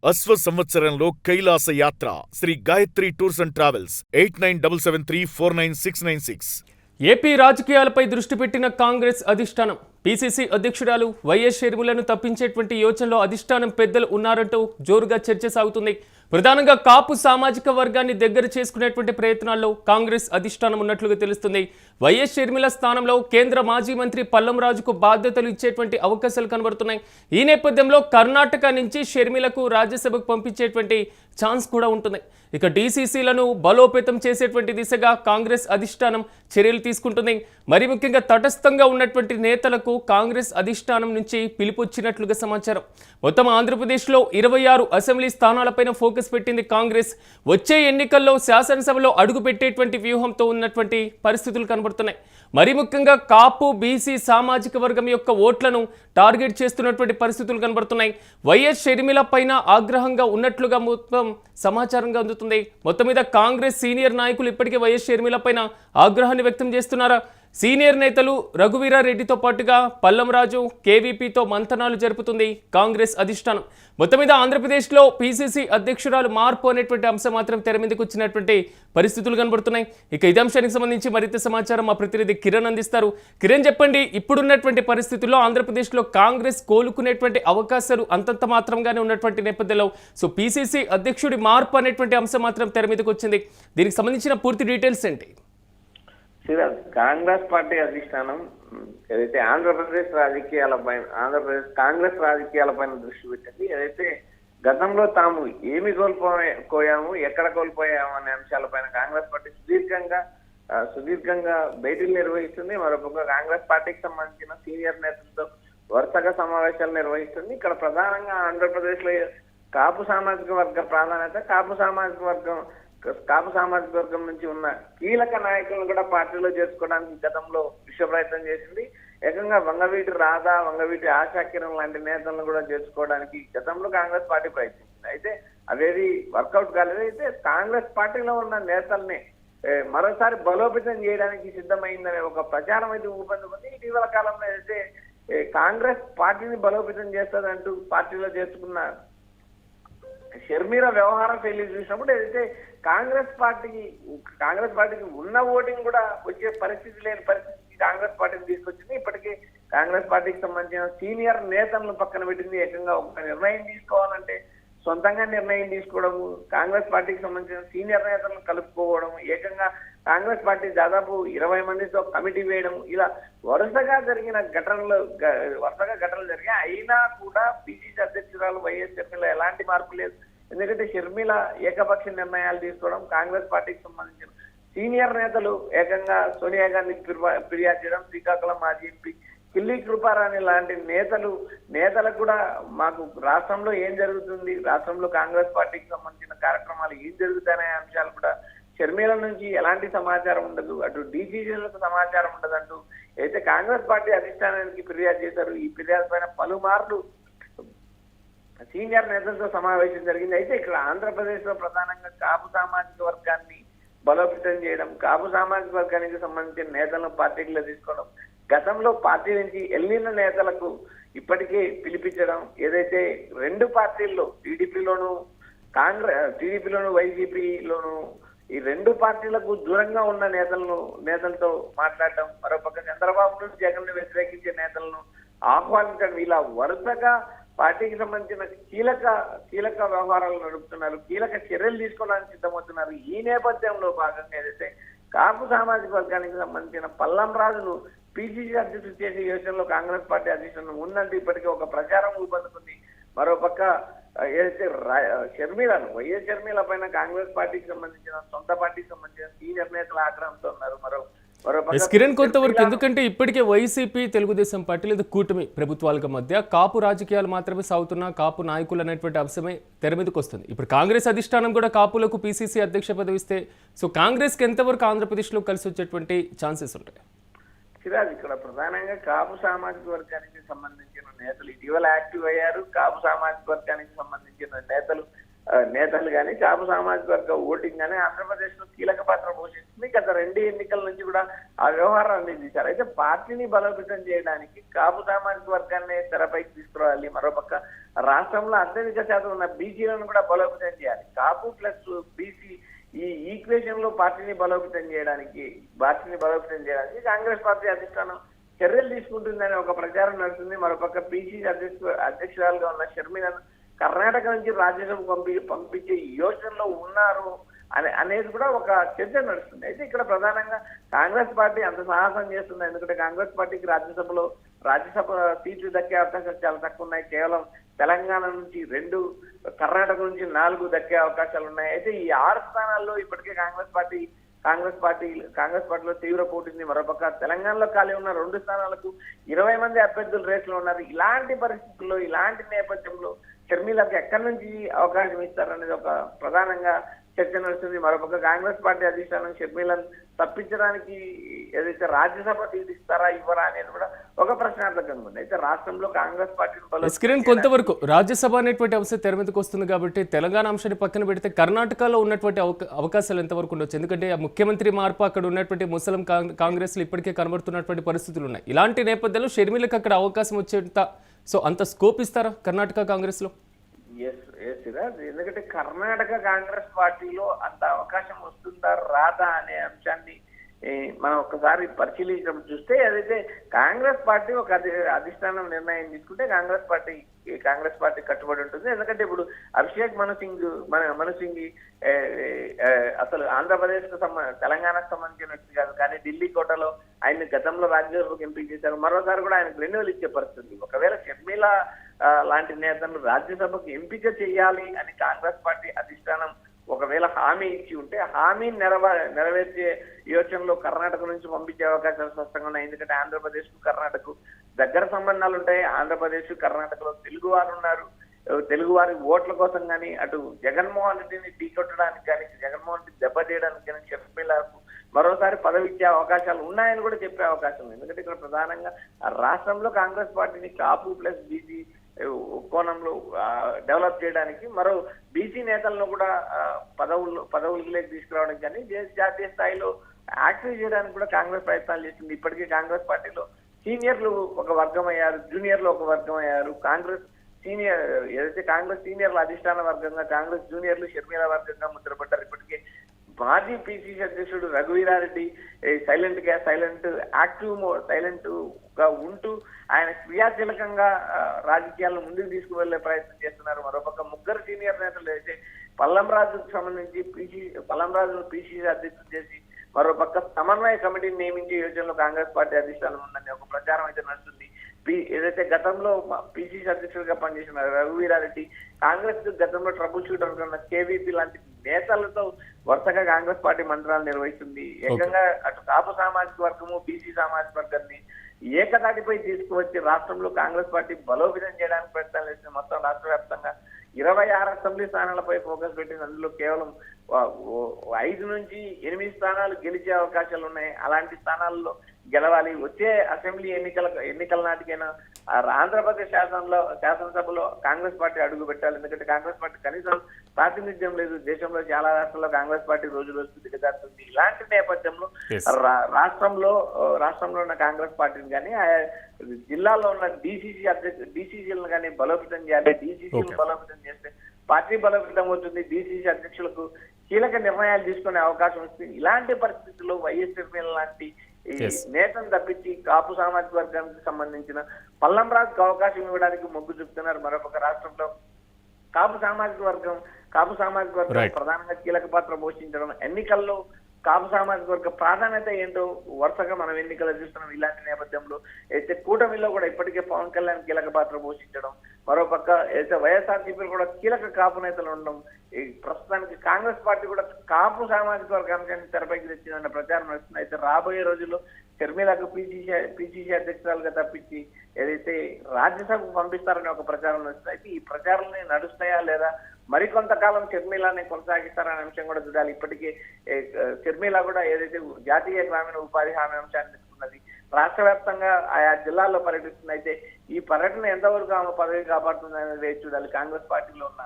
అశ్వ సంవత్సరంలో కైలాస యాత్ర Sri Gayatri tours and travels 8977349696. AP రాజకీయాలపై దృష్టి పెట్టిన కాంగ్రెస్ అధిష్టానం పీసీసీ అధ్యక్షురాలు వైఎస్ షర్మిలను తప్పించేటువంటి యోచనలో అధిష్టానం పెద్దలు ఉన్నారంటూ జోరుగా చర్చ సాగుతుంది. ప్రధానంగా కాపు సామాజిక వర్గాన్ని దగ్గర చేసుకునేటువంటి ప్రయత్నాల్లో కాంగ్రెస్ అధిష్టానం ఉన్నట్లుగా తెలుస్తుంది. వైఎస్ షర్మిల స్థానంలో కేంద్ర మాజీ మంత్రి పల్లంరాజుకు బాధ్యతలు ఇచ్చేటువంటి అవకాశాలు కనబడుతున్నాయి. ఈ నేపథ్యంలో కర్ణాటక నుంచి షర్మిలకు రాజ్యసభకు పంపించేటువంటి ఛాన్స్ కూడా ఉంటుంది. ఇక డీసీసీలను బలోపేతం చేసేటువంటి దిశగా కాంగ్రెస్ అధిష్టానం చర్యలు తీసుకుంటుంది. మరి ముఖ్యంగా తటస్థంగా ఉన్నటువంటి నేతలకు కాంగ్రెస్ అధిష్టానం నుంచి పిలుపొచ్చినట్లుగా సమాచారం. మొత్తం ఆంధ్రప్రదేశ్లో 26 అసెంబ్లీ స్థానాలపైన ఫోకస్ పెట్టింది కాంగ్రెస్. వచ్చే ఎన్నికల్లో శాసనసభలో అడుగు పెట్టేటువంటి వ్యూహంతో ఉన్నటువంటి పరిస్థితులు కనబడుతున్నాయి. మరి ముఖ్యంగా కాపు బీసీ సామాజిక వర్గం యొక్క ఓట్లను టార్గెట్ చేస్తున్నటువంటి పరిస్థితులు కనబడుతున్నాయి. వైఎస్ షర్మిల పైన ఆగ్రహంగా ఉన్నట్లుగా మొత్తం సమాచారంగా అందుతుంది. మొత్తం మీద కాంగ్రెస్ సీనియర్ నాయకులు ఇప్పటికే వైఎస్ షర్మిల పైన ఆగ్రహాన్ని వ్యక్తం చేస్తున్నారా? సీనియర్ నేతలు రఘువీరారెడ్డితో పాటుగా పల్లంరాజు కేవీపీతో మంతనాలు జరుపుతుంది కాంగ్రెస్ అధిష్టానం. మొత్తం మీద ఆంధ్రప్రదేశ్లో పీసీసీ అధ్యక్షురాలు మార్పు అనేటువంటి అంశం మాత్రం తెర మీదకి వచ్చినటువంటి పరిస్థితులు కనబడుతున్నాయి. ఇక ఇదే అంశానికి సంబంధించి మరింత సమాచారం మా ప్రతినిధి కిరణ్ అందిస్తారు. కిరణ్, చెప్పండి, ఇప్పుడున్నటువంటి పరిస్థితుల్లో ఆంధ్రప్రదేశ్లో కాంగ్రెస్ కోలుకునేటువంటి అవకాశాలు అంతంత మాత్రంగానే ఉన్నటువంటి నేపథ్యంలో సో పీసీసీ అధ్యక్షుడి మార్పు అనేటువంటి అంశం మాత్రం తెర మీదకి వచ్చింది. దీనికి సంబంధించిన పూర్తి డీటెయిల్స్ ఏంటి? కాంగ్రెస్ పార్టీ అధిష్టానం ఏదైతే ఆంధ్రప్రదేశ్ కాంగ్రెస్ రాజకీయాలపైన దృష్టి పెట్టింది. ఏదైతే గతంలో తాము ఏమి కోల్పోయాము, ఎక్కడ కోల్పోయాము అనే అంశాలపైన కాంగ్రెస్ పార్టీ సుదీర్ఘంగా భేటీలు నిర్వహిస్తుంది. మరొక కాంగ్రెస్ పార్టీకి సంబంధించిన సీనియర్ నేతలతో వరుసగా సమావేశాలు నిర్వహిస్తుంది. ఇక్కడ ప్రధానంగా ఆంధ్రప్రదేశ్ లో కాపు సామాజిక వర్గ ప్రాధాన్యత, కాపు సామాజిక వర్గం నుంచి ఉన్న కీలక నాయకులను కూడా పార్టీలో చేర్చుకోవడానికి గతంలో విశ్వ ప్రయత్నం చేసింది. ఏకంగా వంగవీటి రాధా, వంగవీటి ఆశాకిరణ్ లాంటి నేతలను కూడా చేర్చుకోవడానికి గతంలో కాంగ్రెస్ పార్టీ ప్రయత్నించింది. అయితే అవేది వర్కౌట్ కాలేదు. అయితే కాంగ్రెస్ పార్టీలో ఉన్న నేతల్ని మరోసారి బలోపేతం చేయడానికి సిద్ధమైందనే ఒక ప్రచారం అయితే ఊపందుకుంది. ఇటీవల కాలంలో అయితే కాంగ్రెస్ పార్టీని బలోపేతం చేస్తుందంటూ పార్టీలో చేర్చుకున్న షర్మిల వ్యవహార శైలి చూసినప్పుడు ఏదైతే కాంగ్రెస్ పార్టీకి ఉన్న ఓటింగ్ కూడా వచ్చే పరిస్థితి లేని పరిస్థితికి కాంగ్రెస్ పార్టీని తీసుకొచ్చింది. ఇప్పటికీ కాంగ్రెస్ పార్టీకి సంబంధించిన సీనియర్ నేతలను పక్కన పెట్టింది. ఏకంగా ఒక నిర్ణయం తీసుకోవాలంటే సొంతంగా నిర్ణయం తీసుకోవడము, కాంగ్రెస్ పార్టీకి సంబంధించిన సీనియర్ నేతలను కలుపుకోవడం, ఏకంగా కాంగ్రెస్ పార్టీ దాదాపు 20 మందితో కమిటీ వేయడం, ఇలా వరుసగా ఘటనలు జరిగాయి. అయినా కూడా పిసిసి అధ్యక్షురాలు వైఎస్ షర్మిల ఎలాంటి మార్పు లేదు. ఎందుకంటే షర్మిల ఏకపక్ష నిర్ణయాలు తీసుకోవడం, కాంగ్రెస్ పార్టీకి సంబంధించిన సీనియర్ నేతలు ఏకంగా సోనియా గాంధీకి ఫిర్యాదు చేయడం, శ్రీకాకుళం మాజీ ఎంపీ కిల్లి కృపారాణి లాంటి నేతలకు కూడా మాకు రాష్ట్రంలో ఏం జరుగుతుంది, రాష్ట్రంలో కాంగ్రెస్ పార్టీకి సంబంధించిన కార్యక్రమాలు ఏం జరుగుతాయనే అంశాలు కూడా షర్మిల నుంచి ఎలాంటి సమాచారం ఉండదు, అటు డీసీసీలకు సమాచారం ఉండదంటూ అయితే కాంగ్రెస్ పార్టీ అధిష్టానానికి ఫిర్యాదు చేశారు. ఈ ఫిర్యాదు పైన పలుమార్లు సీనియర్ నేతలతో సమావేశం జరిగింది. అయితే ఇక్కడ ఆంధ్రప్రదేశ్ లో ప్రధానంగా కాపు సామాజిక వర్గాన్ని బలోపేతం చేయడం, కాపు సామాజిక వర్గానికి సంబంధించిన నేతలను పార్టీలో తీసుకోవడం, గతంలో పార్టీ నుంచి వెళ్ళిన నేతలకు ఇప్పటికే పిలిపించడం, ఏదైతే రెండు పార్టీల్లో టీడీపీలోను వైసీపీలోను ఈ రెండు పార్టీలకు దూరంగా ఉన్న నేతలతో మాట్లాడటం, మరోపక్క చంద్రబాబు నుండి జగన్ వ్యతిరేకించే నేతలను ఆహ్వానించడం, ఇలా వరుసగా పార్టీకి సంబంధించిన కీలక వ్యవహారాలు నడుపుతున్నారు, కీలక చర్యలు తీసుకోవడానికి సిద్ధమవుతున్నారు. ఈ నేపథ్యంలో భాగంగా ఏదైతే కాపు సామాజిక వర్గానికి సంబంధించిన పల్లంరాజును పిసిసి అధ్యక్షుడు చేసే యోచనలో కాంగ్రెస్ పార్టీ అధ్యక్షుడు ఉందంటే ఇప్పటికే ఒక ప్రచారం ఊపందుకుంది. మరోపక్క ఏదైతే వైఎస్ షర్మిల పైన కాంగ్రెస్ పార్టీకి సంబంధించిన సొంత పార్టీకి సంబంధించిన సీనియర్ నేతలు ఆగ్రహంతో ఉన్నారు. కిరణ్, కొంతవరకు ఎందుకంటే ఇప్పటికే వైసీపీ, తెలుగుదేశం పార్టీ లేదా కూటమి ప్రభుత్వాల మధ్య కాపు రాజకీయాలు మాత్రమే సాగుతున్న కాపు నాయకులు అనేటువంటి అంశమే తెర మీదకి వస్తుంది. ఇప్పుడు కాంగ్రెస్ అధిష్టానం కూడా కాపులకు పీసీసీ అధ్యక్ష పదవి ఇస్తే సో కాంగ్రెస్కి ఎంతవరకు ఆంధ్రప్రదేశ్లో కలిసి వచ్చేటువంటి ఛాన్సెస్ ఉంటాయి? ఇక్కడ ప్రధానంగా కాపు సామాజిక వర్గానికి సంబంధించిన నేతలు ఇటీవల యాక్టివ్ అయ్యారు. కాపు సామాజిక వర్గానికి సంబంధించిన నేతలు కానీ కాపు సామాజిక వర్గ ఓటింగ్ కానీ ఆంధ్రప్రదేశ్ లో కీలక పాత్ర పోషిస్తుంది. గత 2 ఎన్నికల నుంచి కూడా ఆ వ్యవహారాన్ని తీశారు. అయితే పార్టీని బలోపేతం చేయడానికి కాపు సామాజిక వర్గాన్ని తెరపైకి తీసుకురావాలి. మరోపక్క రాష్ట్రంలో అత్యధిక శాతం ఉన్న బీసీలను కూడా బలోపేతం చేయాలి. కాపు ప్లస్ బీసీ ఈ ఈక్వేషన్ లో పార్టీని బలోపేతం చేయడానికి కాంగ్రెస్ పార్టీ అధిష్టానం చర్యలు తీసుకుంటుందనే ఒక ప్రచారం నడుస్తుంది. మరోపక్క పిసిసి అధ్యక్షురాలుగా ఉన్న షర్మిలను కర్ణాటక నుంచి రాజ్యసభ పంపించే యోచనలో ఉన్నారు అనేది కూడా ఒక చర్చ నడుస్తుంది. అయితే ఇక్కడ ప్రధానంగా కాంగ్రెస్ పార్టీ అంత సాహసం చేస్తుంది. ఎందుకంటే కాంగ్రెస్ పార్టీకి రాజ్యసభ సీట్లు దక్కే అవకాశాలు చాలా తక్కువ ఉన్నాయి. కేవలం తెలంగాణ నుంచి 2, కర్ణాటక నుంచి 4 దక్కే అవకాశాలు ఉన్నాయి. అయితే ఈ 6 స్థానాల్లో ఇప్పటికే కాంగ్రెస్ పార్టీలో తీవ్ర పోటీంది. మరోపక్క తెలంగాణలో ఖాళీ ఉన్న 2 స్థానాలకు 20 మంది అభ్యర్థులు రేసులో ఉన్నారు. ఇలాంటి పరిస్థితుల్లో, ఇలాంటి నేపథ్యంలో షర్మిలకు ఎక్కడి నుంచి అవకాశం ఇస్తారనేది ఒక ప్రధానంగా చర్చ నడుస్తుంది. మరోపక్క కాంగ్రెస్ పార్టీ అధిష్టానం షర్మిలను తప్పించడానికి ఏదైతే రాజ్యసభ సీటు ఇస్తారా ఇవ్వరా అనేది కూడా ఒక ప్రశ్నార్థకంగా ఉంది. అయితే రాష్ట్రంలో కాంగ్రెస్ పార్టీ కొంతవరకు రాజ్యసభ అనేటువంటి అంశం తెర మీదకి వస్తుంది కాబట్టి తెలంగాణ అంశాన్ని పక్కన పెడితే కర్ణాటకలో ఉన్నటువంటి అవకాశాలు ఎంతవరకు ఉండొచ్చు? ఎందుకంటే ఆ ముఖ్యమంత్రి మార్పు అక్కడ ఉన్నటువంటి ముస్లిం కాంగ్రెస్లు ఇప్పటికే కనబడుతున్నటువంటి పరిస్థితులు ఉన్నాయి. ఇలాంటి నేపథ్యంలో షర్మిలకు అక్కడ అవకాశం వచ్చేంత అంత స్కోప్ ఇస్తారా కర్ణాటక కాంగ్రెస్ లో? ఎందుకంటే కర్ణాటక కాంగ్రెస్ పార్టీలో అంత అవకాశం వస్తుందా రాదా అనే అంశాన్ని మనం ఒకసారి పరిశీలించినప్పుడు చూస్తే అదైతే కాంగ్రెస్ పార్టీ ఒక అధిష్టానం నిర్ణయం తీసుకుంటే కాంగ్రెస్ పార్టీ కట్టుబడి ఉంటుంది. ఎందుకంటే ఇప్పుడు అభిషేక్ మను సింగ్ అసలు ఆంధ్రప్రదేశ్ కు తెలంగాణకు సంబంధించిన వ్యక్తి కాదు, కానీ ఢిల్లీ కోటలో ఆయన గతంలో రాజ్యసభకు ఎంపిక చేశారు. మరోసారి కూడా ఆయనకు రెన్యువల్ ఇచ్చే పరిస్థితి. ఒకవేళ షర్మిల లాంటి నేతలు రాజ్యసభకు ఎంపిక చేయాలి అని కాంగ్రెస్ పార్టీ అధిష్టానం ఒకవేళ హామీ ఇచ్చి ఉంటే హామీని నెరవేర్చే యోచనలో కర్ణాటక నుంచి పంపించే అవకాశాలు స్పష్టంగా ఉన్నాయి. ఎందుకంటే ఆంధ్రప్రదేశ్ కు కర్ణాటక దగ్గర సంబంధాలు ఉంటాయి. ఆంధ్రప్రదేశ్ కర్ణాటకలో తెలుగు వారు ఉన్నారు. తెలుగు వారి ఓట్ల కోసం కానీ, అటు జగన్మోహన్ రెడ్డిని ఢీకొట్టడానికి కానీ, జగన్మోహన్ రెడ్డి దెబ్బతీయడానికి కానీ షర్మిలకు మరోసారి పదవి ఇచ్చే అవకాశాలు ఉన్నాయని కూడా చెప్పే అవకాశం ఉంది. ఎందుకంటే ఇక్కడ ప్రధానంగా రాష్ట్రంలో కాంగ్రెస్ పార్టీని కాపు ప్లస్ బీసీ కోణంలో డెవలప్ చేయడానికి, మరో బీసీ నేతలను కూడా పదవులకి తీసుకురావడానికి కానీ, జాతీయ స్థాయిలో యాక్టివ్ చేయడానికి కూడా కాంగ్రెస్ ప్రయత్నాలు చేసింది. ఇప్పటికీ కాంగ్రెస్ పార్టీలో సీనియర్లు ఒక వర్గం అయ్యారు, జూనియర్లు ఒక వర్గం అయ్యారు. కాంగ్రెస్ సీనియర్ల అధిష్టాన వర్గంగా, కాంగ్రెస్ జూనియర్లు షర్మిల వర్గంగా ముద్రపడ్డారు. ఇప్పటికే మాజీ పిసిసి అధ్యక్షుడు రఘువీరారెడ్డి సైలెంట్ గా ఉంటూ ఆయన క్రియాశీలకంగా రాజకీయాలను ముందుకు తీసుకువెళ్లే ప్రయత్నం చేస్తున్నారు. మరోపక్క ముగ్గురు సీనియర్ నేతలు అయితే పల్లంరాజుకు సంబంధించి పల్లంరాజును పిసిసి అధ్యక్షుడు చేసి మరోపక్క సమన్వయ కమిటీని నియమించే యోచనలో కాంగ్రెస్ పార్టీ అధిష్టానం ఉందని ఒక ప్రచారం అయితే నడుస్తుంది. ఏదైతే గతంలో పిసిసి అధ్యక్షుడిగా పనిచేసిన రఘువీరారెడ్డి కాంగ్రెస్ గతంలో ట్రబుల్ షూటర్ ఉన్న కేవీపీ లాంటి నేతలతో వరుసగా కాంగ్రెస్ పార్టీ మంత్రాలు నిర్వహిస్తుంది. ఏకంగా అటు కాపు సామాజిక వర్గము, బీసీ సామాజిక వర్గాన్ని ఏకతాటిపై తీసుకువచ్చి రాష్ట్రంలో కాంగ్రెస్ పార్టీ బలోపేతం చేయడానికి ప్రయత్నాలు చేసింది. మొత్తం రాష్ట్ర వ్యాప్తంగా 26 అసెంబ్లీ స్థానాలపై ఫోకస్ పెట్టింది. అందులో కేవలం 5 నుంచి 8 స్థానాలు గెలిచే అవకాశాలు ఉన్నాయి. అలాంటి స్థానాల్లో గెలవాలి. వచ్చే అసెంబ్లీ ఎన్నికల నాటికైనా ఆంధ్రప్రదేశ్ శాసనసభలో కాంగ్రెస్ పార్టీ అడుగు పెట్టాలి. ఎందుకంటే కాంగ్రెస్ పార్టీ కనీసం ప్రాతినిధ్యం లేదు. దేశంలో చాలా రాష్ట్రాల్లో కాంగ్రెస్ పార్టీ రోజు దిగజారుతుంది. ఇలాంటి నేపథ్యంలో రాష్ట్రంలో ఉన్న కాంగ్రెస్ పార్టీని కానీ, ఆయా జిల్లాలో ఉన్న డీసీసీలను కానీ బలోపేతం చేయాలి. డీసీసీలు బలోపేతం చేస్తే పార్టీ బలోపేతం అవుతుంది. డీసీసీ అధ్యక్షులకు కీలక నిర్ణయాలు తీసుకునే అవకాశం వస్తుంది. ఇలాంటి పరిస్థితుల్లో వైఎస్ షర్మిల లాంటి నేతను తప్పించి కాపు సామాజిక వర్గానికి సంబంధించిన పల్లంరాజుకు అవకాశం ఇవ్వడానికి మొగ్గు చూపుతున్నారు. మరొక రాష్ట్రంలో కాపు సామాజిక వర్గం ప్రధానంగా కీలక పాత్ర పోషించడం, ఎన్నికల్లో కాపు సామాజిక వర్గ ప్రాధాన్యత ఏంటో వరుసగా మనం ఎన్నికలు చూస్తున్నాం. ఇలాంటి నేపథ్యంలో అయితే కూటమిలో కూడా ఇప్పటికే పవన్ కళ్యాణ్ కీలక పాత్ర పోషించడం, మరోపక్క అయితే వైఎస్ఆర్సీపీలో కూడా కీలక కాపు నేతలు ఉండడం, ప్రస్తుతానికి కాంగ్రెస్ పార్టీ కూడా కాపు సామాజిక వర్గ అంశాన్ని తెరపైకి తెచ్చిందన్న ప్రచారం నడుస్తుంది. అయితే రాబోయే రోజుల్లో షర్మిలకు పిసిసి అధ్యక్షురాలుగా తప్పించి ఏదైతే రాజ్యసభకు పంపిస్తారనే ఒక ప్రచారం నడుస్తుంది. అయితే ఈ ప్రచారాన్ని నడుస్తాయా లేదా, మరికొంతకాలం షర్మిలాని కొనసాగిస్తారనే అంశం కూడా చూడాలి. ఇప్పటికే షర్మిల కూడా ఏదైతే జాతీయ గ్రామీణ ఉపాధి హామీ అంశాన్ని తీసుకున్నది, రాష్ట్ర వ్యాప్తంగా ఆయా జిల్లాల్లో పర్యటిస్తుంది. అయితే ఈ పర్యటన ఎంతవరకు ఆమె పదవి కాపాడుతుంది అనేది వేచి చూడాలి. కాంగ్రెస్ పార్టీలో ఉన్న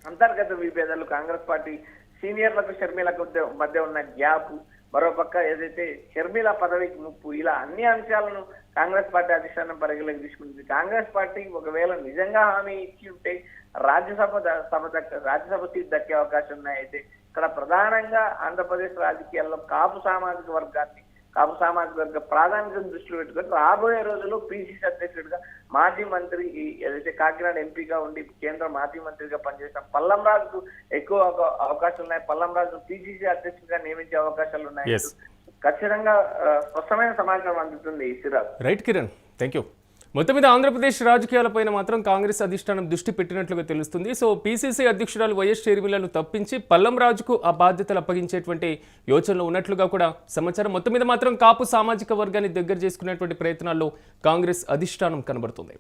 అంతర్గత విభేదాలు, కాంగ్రెస్ పార్టీ సీనియర్లకు షర్మిలకు మధ్య ఉన్న గ్యాప్, మరోపక్క ఏదైతే షర్మిల పదవికి ముప్పు, ఇలా అన్ని అంశాలను కాంగ్రెస్ పార్టీ అధిష్టానం పరిగణలోకి తీసుకుంటుంది. కాంగ్రెస్ పార్టీ ఒకవేళ నిజంగా హామీ ఇచ్చి ఉంటే రాజ్యసభ సీట్ దక్కే అవకాశం ఉన్నాయి. అయితే ఇక్కడ ప్రధానంగా ఆంధ్రప్రదేశ్ రాజకీయాల్లో కాపు సామాజిక వర్గ ప్రాధాన్యతను దృష్టిలో పెట్టుకొని రాబోయే రోజుల్లో పిసిసి అధ్యక్షుడిగా మాజీ మంత్రి ఏదైతే కాకినాడ ఎంపీగా ఉండి కేంద్ర మాజీ మంత్రిగా పనిచేసిన పల్లం రాజుకు ఎక్కువ అవకాశాలు ఉన్నాయి. పల్లం రాజు పిసిసి అధ్యక్షుడిగా నియమించే అవకాశాలు ఉన్నాయి. ఖచ్చితంగా స్పష్టమైన సమాచారం అందుతుంది Siraj. Right Kiran, thank you. మొత్తం మీద ఆంధ్రప్రదేశ్ రాజకీయాలపైన మాత్రం కాంగ్రెస్ అధిష్టానం దృష్టి పెట్టినట్లుగా తెలుస్తుంది. సో పీసీసీ అధ్యక్షురాలు వైఎస్ షర్మిలను తప్పించి పల్లం రాజుకు ఆ బాధ్యతలు అప్పగించేటువంటి యోచనలో ఉన్నట్లుగా కూడా సమాచారం. మొత్తం మీద మాత్రం కాపు సామాజిక వర్గాన్ని దగ్గర చేసుకునేటువంటి ప్రయత్నాల్లో కాంగ్రెస్ అధిష్టానం కనబడుతుంది.